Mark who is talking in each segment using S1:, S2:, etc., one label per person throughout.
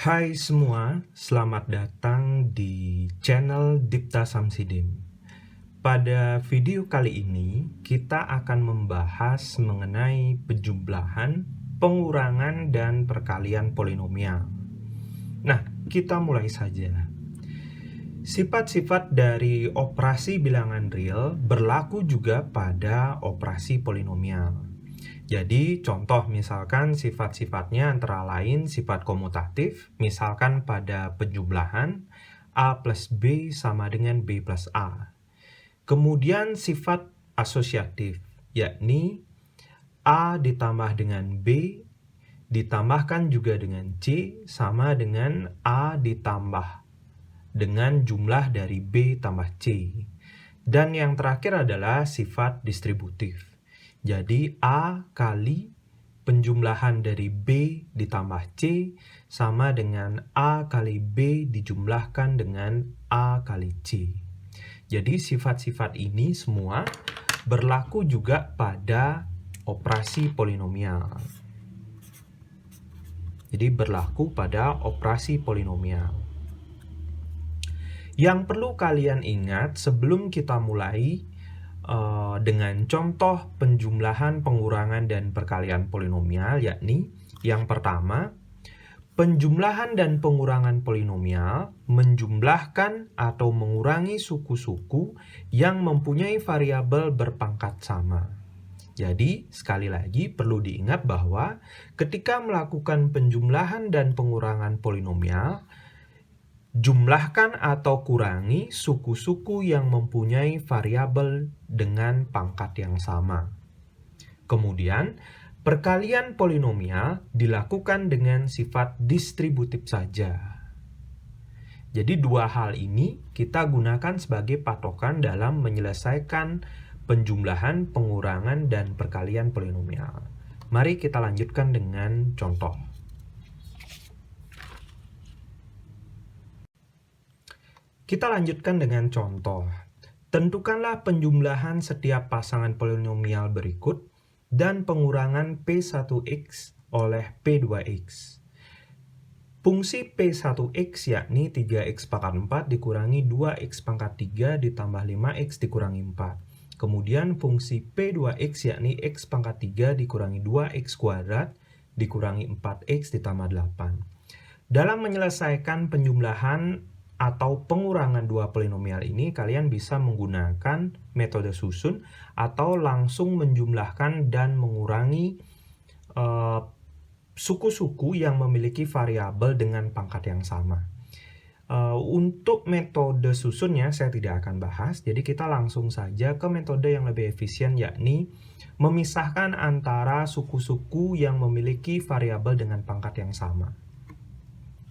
S1: Hai semua, selamat datang di channel Dipta Samsidim. Pada video kali ini, kita akan membahas mengenai penjumlahan, pengurangan, dan perkalian polinomial. Nah, kita mulai saja. Sifat-sifat dari operasi bilangan real berlaku juga pada operasi polinomial. Jadi, contoh misalkan sifat-sifatnya antara lain sifat komutatif, misalkan pada penjumlahan A plus B sama dengan B plus A. Kemudian sifat asosiatif, yakni A ditambah dengan B ditambahkan juga dengan C sama dengan A ditambah dengan jumlah dari B tambah C. Dan yang terakhir adalah sifat distributif. Jadi A kali penjumlahan dari B ditambah C sama dengan A kali B dijumlahkan dengan A kali C. Jadi sifat-sifat ini semua berlaku juga pada operasi polinomial. Jadi berlaku pada operasi polinomial. Yang perlu kalian ingat sebelum kita mulai dengan contoh penjumlahan, pengurangan, dan perkalian polinomial, yakni yang pertama, penjumlahan dan pengurangan polinomial menjumlahkan atau mengurangi suku-suku yang mempunyai variabel berpangkat sama. Jadi, sekali lagi perlu diingat bahwa ketika melakukan penjumlahan dan pengurangan polinomial, jumlahkan atau kurangi suku-suku yang mempunyai variabel dengan pangkat yang sama. Kemudian, perkalian polinomial dilakukan dengan sifat distributif saja. Jadi dua hal ini kita gunakan sebagai patokan dalam menyelesaikan penjumlahan, pengurangan, dan perkalian polinomial. Mari kita lanjutkan dengan contoh. Kita lanjutkan dengan contoh. Tentukanlah penjumlahan setiap pasangan polinomial berikut dan pengurangan P1x oleh P2x. Fungsi P1x yakni 3x pangkat 4 dikurangi 2x pangkat 3 ditambah 5x dikurangi 4. Kemudian fungsi P2x yakni x pangkat 3 dikurangi 2x kuadrat dikurangi 4x ditambah 8. Dalam menyelesaikan penjumlahan atau pengurangan dua polinomial ini, kalian bisa menggunakan metode susun atau langsung menjumlahkan dan mengurangi suku-suku yang memiliki variabel dengan pangkat yang sama. Untuk metode susunnya saya tidak akan bahas, jadi kita langsung saja ke metode yang lebih efisien, yakni memisahkan antara suku-suku yang memiliki variabel dengan pangkat yang sama.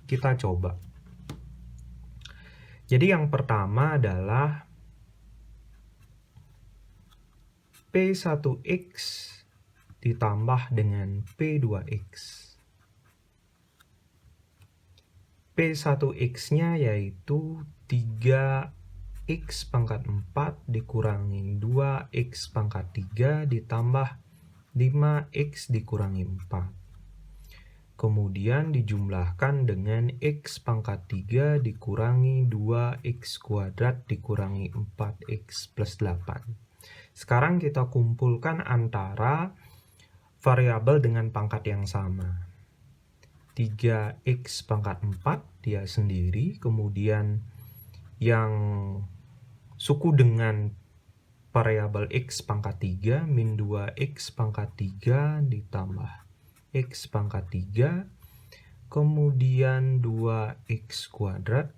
S1: Kita coba. Jadi yang pertama adalah P1x ditambah dengan P2x. P1x-nya yaitu 3x pangkat 4 dikurangi 2x pangkat 3 ditambah 5x dikurangi 4. Kemudian dijumlahkan dengan x pangkat 3 dikurangi 2x kuadrat dikurangi 4x plus 8. Sekarang kita kumpulkan antara variabel dengan pangkat yang sama. 3x pangkat 4 dia sendiri, kemudian yang suku dengan variabel x pangkat 3 min 2x pangkat 3 ditambah x pangkat 3, kemudian 2x kuadrat,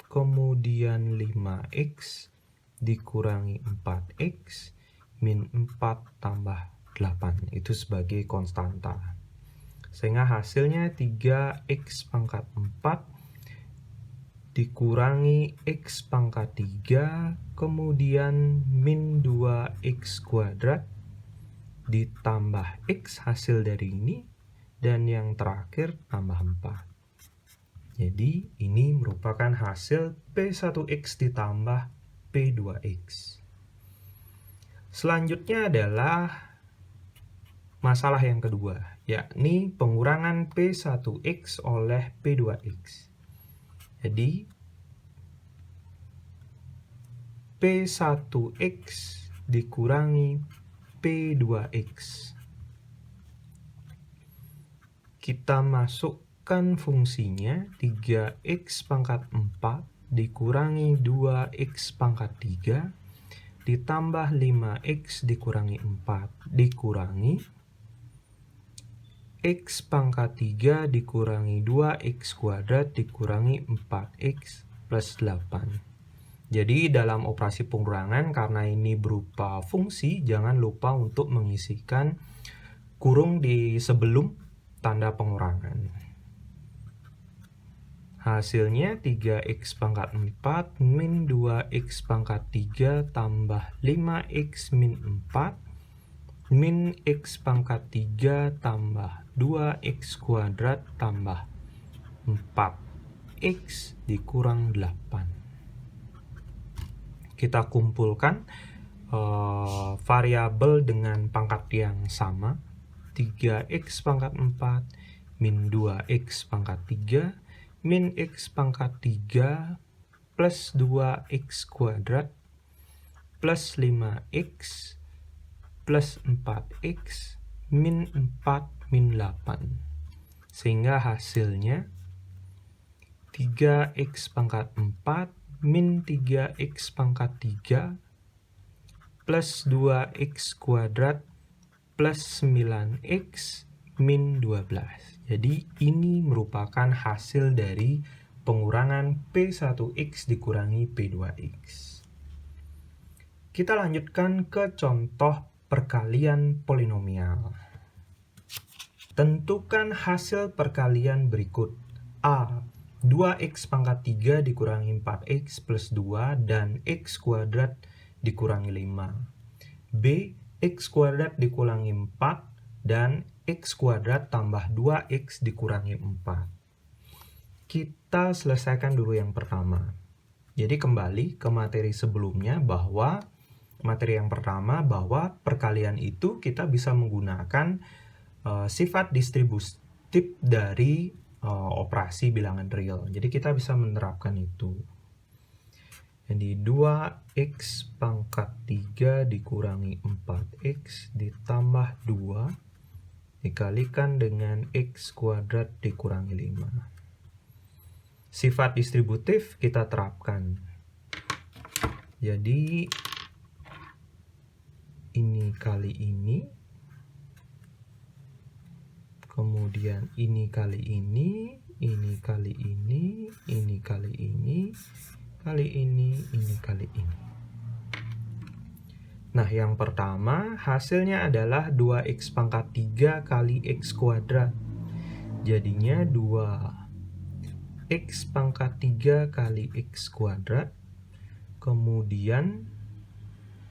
S1: kemudian 5x dikurangi 4x, min 4 tambah 8, itu sebagai konstanta. Sehingga hasilnya 3x pangkat 4 dikurangi x pangkat 3, kemudian min 2x kuadrat ditambah x hasil dari ini, dan yang terakhir tambah 4. Jadi ini merupakan hasil P1x ditambah P2x. Selanjutnya adalah masalah yang kedua, yakni pengurangan P1X oleh P2X. Jadi, P1X dikurangi P2X. Kita masukkan fungsinya 3X pangkat 4 dikurangi 2X pangkat 3 ditambah 5X dikurangi 4 dikurangi X pangkat 3 dikurangi 2X kuadrat dikurangi 4X plus 8. Jadi dalam operasi pengurangan, karena ini berupa fungsi, jangan lupa untuk mengisikan kurung di sebelum tanda pengurangan. Hasilnya 3X pangkat 4 min 2X pangkat 3 tambah 5X min 4 min X pangkat 3 tambah 2X kuadrat tambah 4X dikurang 8. Kita kumpulkan variabel dengan pangkat yang sama. 3X pangkat 4 min 2X pangkat 3 min X pangkat 3 plus 2X kuadrat plus 5X plus 4X min 4 min 8. Sehingga hasilnya 3X pangkat 4 min 3X pangkat 3 plus 2X kuadrat plus 9X min 12. Jadi ini merupakan hasil dari pengurangan P1X dikurangi P2X. Kita lanjutkan ke contoh perkalian polinomial. Tentukan hasil perkalian berikut. A. 2X pangkat 3 dikurangi 4X plus 2 dan X kuadrat dikurangi 5. B. X kuadrat dikurangi 4 dan X kuadrat tambah 2X dikurangi 4. Kita selesaikan dulu yang pertama. Jadi kembali ke materi sebelumnya bahwa materi yang pertama bahwa perkalian itu kita bisa menggunakan sifat distributif dari operasi bilangan real. Jadi kita bisa menerapkan itu. Jadi 2X pangkat 3 dikurangi 4X ditambah 2 dikalikan dengan X kuadrat dikurangi 5. Sifat distributif kita terapkan. Jadi ini kali ini, kemudian ini kali ini kali ini, ini kali ini, kali ini kali ini. Nah, yang pertama hasilnya adalah 2X pangkat 3 kali X kuadrat. Jadinya 2X pangkat 3 kali X kuadrat, kemudian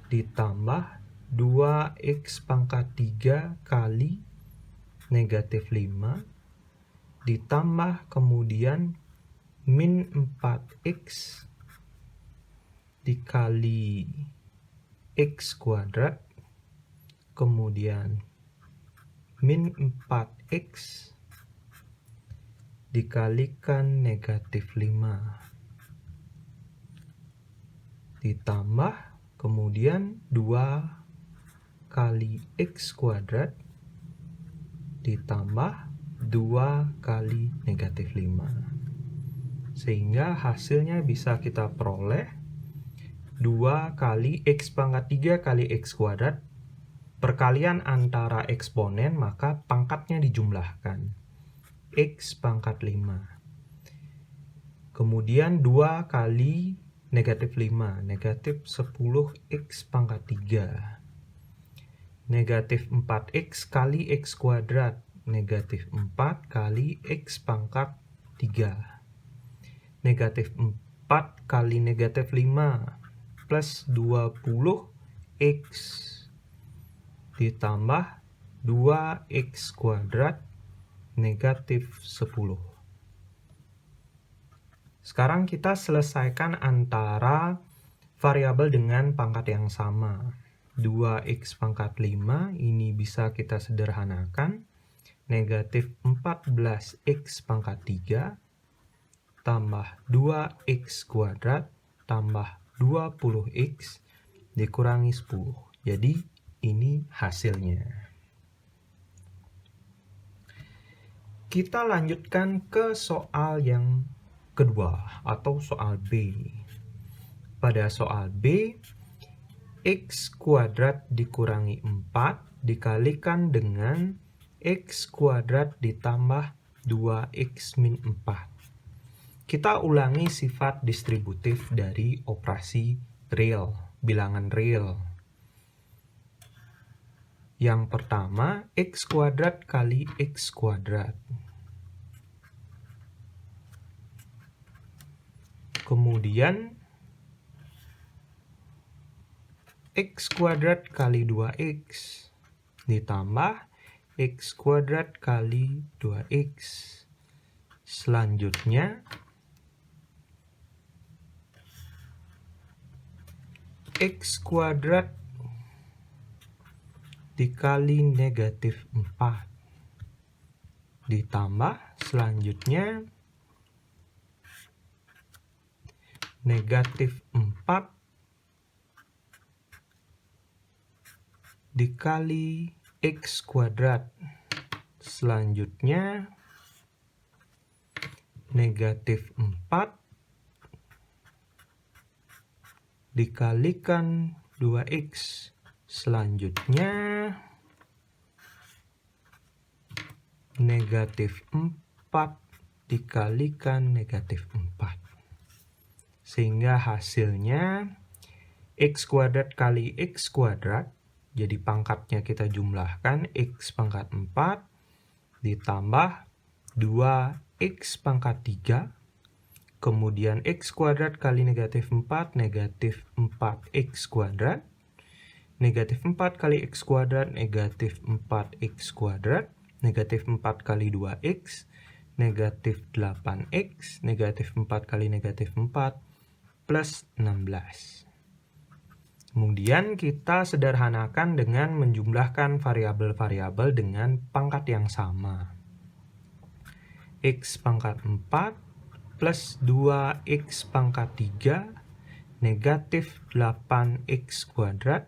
S1: ditambah 2X pangkat 3 kali negatif 5 ditambah kemudian min 4X dikali X kuadrat kemudian min 4X dikalikan negatif 5 ditambah kemudian 2 kali X kuadrat ditambah 2 kali negatif 5. Sehingga hasilnya bisa kita peroleh 2 kali X pangkat 3 kali X kuadrat. Perkalian antara eksponen maka pangkatnya dijumlahkan. X pangkat 5. Kemudian 2 kali negatif 5. Negatif 10X pangkat 3. Negatif 4X kali X kuadrat. Negatif 4 kali X pangkat 3. Negatif 4 kali negatif 5 plus 20X ditambah 2X kuadrat negatif 10. Sekarang kita selesaikan antara variabel dengan pangkat yang sama. 2x pangkat 5, ini bisa kita sederhanakan. Negatif 14x pangkat 3 tambah 2x kuadrat tambah 20x dikurangi 10. Jadi ini hasilnya. Kita lanjutkan ke soal yang kedua atau soal B. Pada soal B, x kuadrat dikurangi 4 dikalikan dengan x kuadrat ditambah 2x min 4. Kita ulangi sifat distributif dari operasi real, bilangan real. Yang pertama, x kuadrat kali x kuadrat. Kemudian, x kuadrat kali 2x ditambah x kuadrat kali 2x. Selanjutnya, x kuadrat dikali negatif 4. Ditambah selanjutnya negatif 4 dikali x kuadrat. Selanjutnya negatif 4 dikalikan 2x. Selanjutnya negatif 4 dikalikan negatif 4. Sehingga hasilnya x kuadrat kali x kuadrat. Jadi pangkatnya kita jumlahkan, x pangkat 4 ditambah 2x pangkat 3. Kemudian x kuadrat kali negatif 4, negatif 4x kuadrat. Negatif 4 kali x kuadrat, negatif 4x kuadrat. Negatif 4 kali 2x, negatif 8x. Negatif 4 kali negatif 4, plus 16. Kemudian kita sederhanakan dengan menjumlahkan variabel-variabel dengan pangkat yang sama. X pangkat 4 plus 2x pangkat 3 negatif 8x kuadrat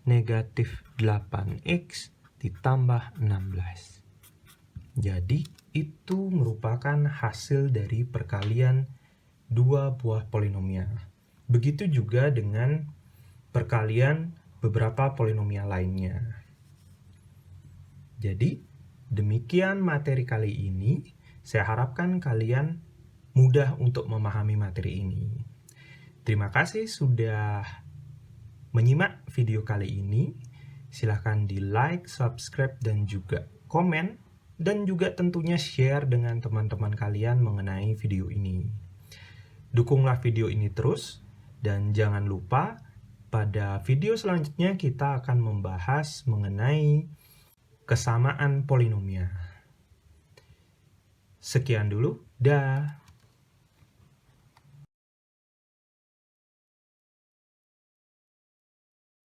S1: negatif 8x ditambah 16. Jadi itu merupakan hasil dari perkalian dua buah polinomial. Begitu juga dengan perkalian beberapa polinomial lainnya. Jadi, demikian materi kali ini. Saya harapkan kalian mudah untuk memahami materi ini. Terima kasih sudah menyimak video kali ini. Silahkan di like, subscribe, dan juga komen. Dan juga tentunya share dengan teman-teman kalian mengenai video ini. Dukunglah video ini terus. Dan jangan lupa, pada video selanjutnya kita akan membahas mengenai kesamaan polinomial. Sekian dulu, dah.